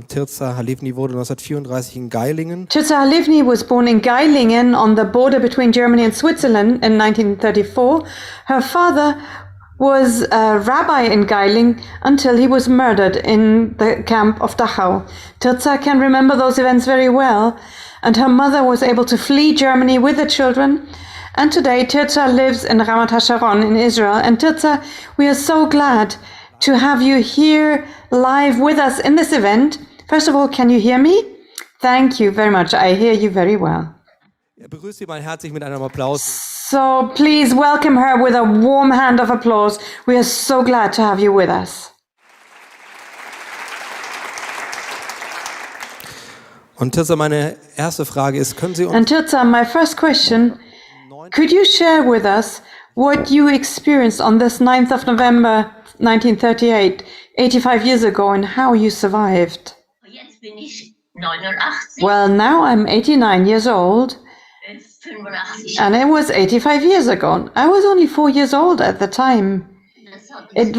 Tirza HaLivni wurde 1934 in Gailingen. Tirza HaLivni was born in Gailingen on the border between Germany and Switzerland in 1934. Her father was a rabbi in Gailingen until he was murdered in the camp of Dachau. Tirza can remember those events very well, and her mother was able to flee Germany with the children. And today Tirza lives in Ramat HaSharon in Israel. And Tirza, we are so glad to have you here live with us in this event. First of all, can you hear me? Thank you very much. I hear you very well. Begrüßt Sie mal herzlich mit einem Applaus. So please welcome her with a warm hand of applause. We are so glad to have you with us. Und Tirza, meine erste Frage ist, können Sie uns... And Tirza, my first question, could you share with us what you experienced on this 9th of November 1938, 85 years ago, and how you survived? Jetzt bin ich 89. Well, now I'm 89 years old, 85. and it was 85 years ago. I was only 4 years old at the time. It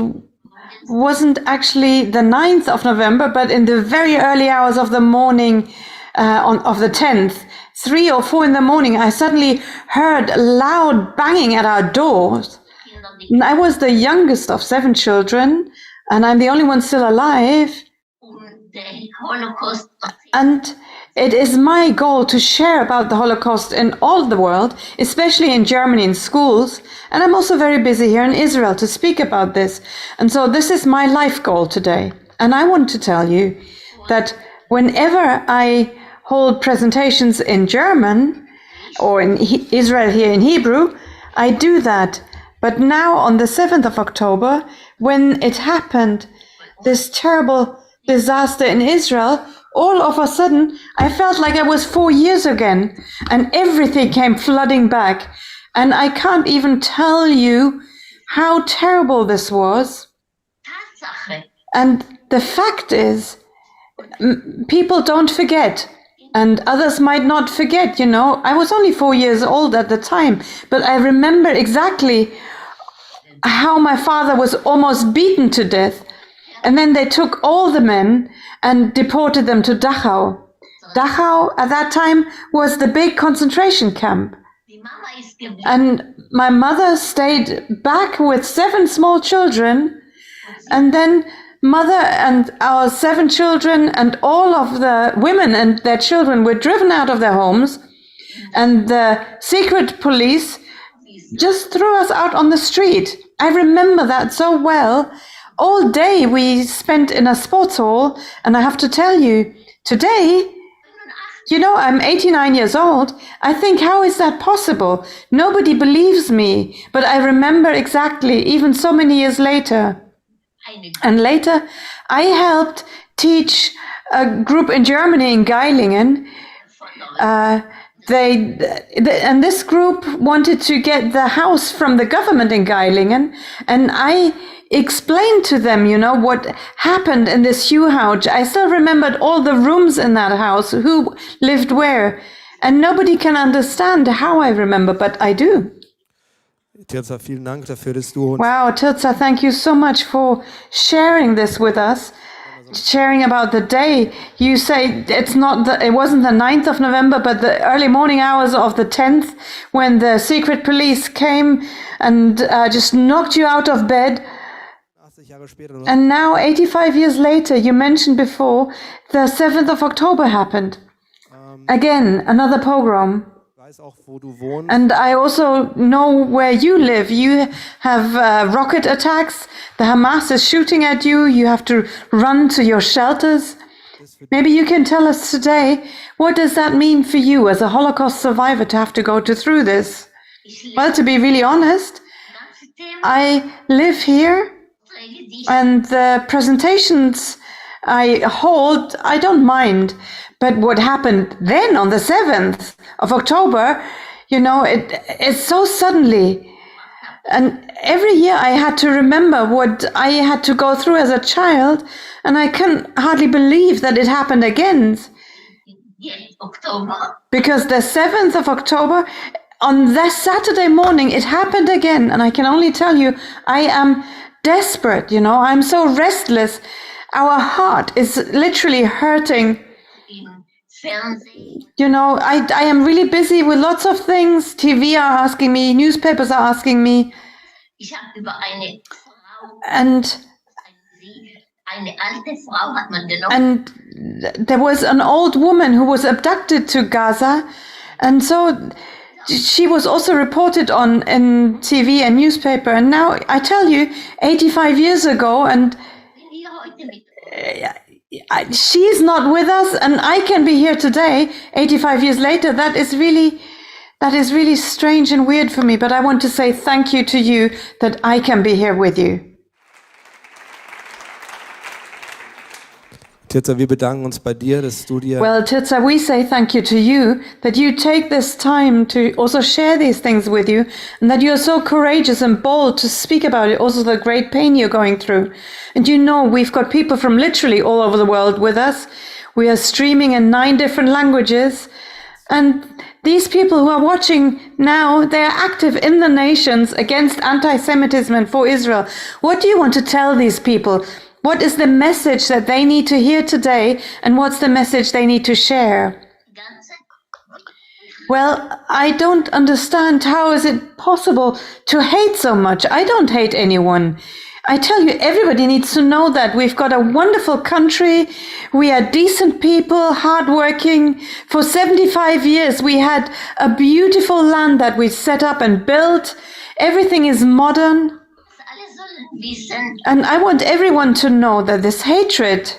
wasn't actually the 9th of November, but in the very early hours of the morning of the 10th, 3 or 4 in the morning, I suddenly heard loud banging at our doors. I was the youngest of 7 children, and I'm the only one still alive. The Holocaust. And it is my goal to share about the Holocaust in all the world, especially in Germany in schools. And I'm also very busy here in Israel to speak about this. And so this is my life goal today. And I want to tell you that whenever I hold presentations in German or in Israel here in Hebrew, I do that. But now on the 7th of October, when it happened, this terrible disaster in Israel, all of a sudden, I felt like I was 4 years again, and everything came flooding back. And I can't even tell you how terrible this was. Tatsache. And the fact is, people don't forget, and others might not forget, you know. I was only 4 years old at the time, but I remember exactly how my father was almost beaten to death. And then they took all the men and deported them to Dachau. Dachau at that time was the big concentration camp. Die Mama ist geblieben. And my mother stayed back with 7 small children. And then mother and our 7 children and all of the women and their children were driven out of their homes. And the secret police just threw us out on the street. I remember that so well. All day we spent in a sports hall, and I have to tell you, today, you know, I'm 89 years old. I think, how is that possible? Nobody believes me, but I remember exactly, even so many years later. And later, I helped teach a group in Germany, in Gailingen. And this group wanted to get the house from the government in Gailingen, and I explained to them, you know, what happened in this Hugh house. I still remembered all the rooms in that house, who lived where, and nobody can understand how I remember, but I do. Tirza, vielen Dank dafür, dass du... Wow, Tirza, thank you so much for sharing this with us, sharing about the day. You say it wasn't the 9th of November, but the early morning hours of the 10th, when the secret police came and just knocked you out of bed. And now, 85 years later, you mentioned before, the 7th of October happened. Again, another pogrom. And I also know where you live. You have rocket attacks. The Hamas is shooting at you. You have to run to your shelters. Maybe you can tell us today, what does that mean for you as a Holocaust survivor to have to go through this? Well, to be really honest, I live here. And the presentations I hold, I don't mind. But what happened then on the 7th of October, you know, it's so suddenly. And every year I had to remember what I had to go through as a child. And I can hardly believe that it happened again. Because the 7th of October, on that Saturday morning, it happened again. And I can only tell you, I am desperate, you know, I'm so restless. our heart is literally hurting. im Fernsehen. You know, I am really busy with lots of things. TV are asking me, newspapers are asking me. Ich habe über eine Frau, And eine alte Frau hat man genommen. and there was an old woman who was abducted to Gaza, and so she was also reported on in TV and newspaper. And now I tell you, 85 years ago, and Wenn ihr heute mit she's not with us, and I can be here today, 85 years later. That is really strange and weird for me. But I want to say thank you to you that I can be here with you. Tirza, wir bedanken uns bei dir, dass du dir Well, Tirza, we say thank you to you that you take this time to also share these things with you, and that you're so courageous and bold to speak about it, also the great pain you're going through. And you know, we've got people from literally all over the world with us. We are streaming in 9 different languages. And these people who are watching now, they are active in the nations against anti-Semitism and for Israel. What do you want to tell these people? What is the message that they need to hear today, and what's the message they need to share? ganze Well, I don't understand, how is it possible to hate so much? I don't hate anyone. I tell you, everybody needs to know that we've got a wonderful country. We are decent people, hardworking. For 75 years, we had a beautiful land that we set up and built. Everything is modern. alle sollen wissen, And I want everyone to know that this hatred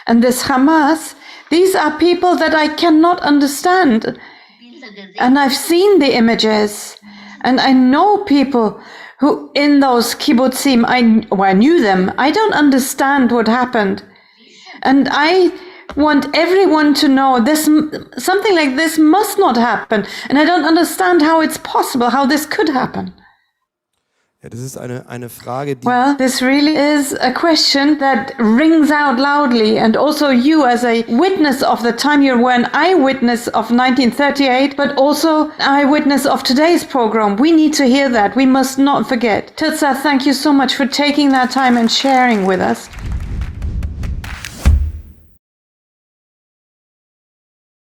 and this Hamas, these are people that I cannot understand. Bilder gesehen, And I've seen the images. And I know people who in those kibbutzim, I knew them. I don't understand what happened. And I want everyone to know this, something like this must not happen. And I don't understand how it's possible, how this could happen. ja, das ist eine Frage, die Well, this really is a question that rings out loudly, and also you as a witness of the time, you were an eyewitness of 1938, but also eyewitness of today's program. We need to hear that. We must not forget. Tirza, thank you so much for taking that time and sharing with us.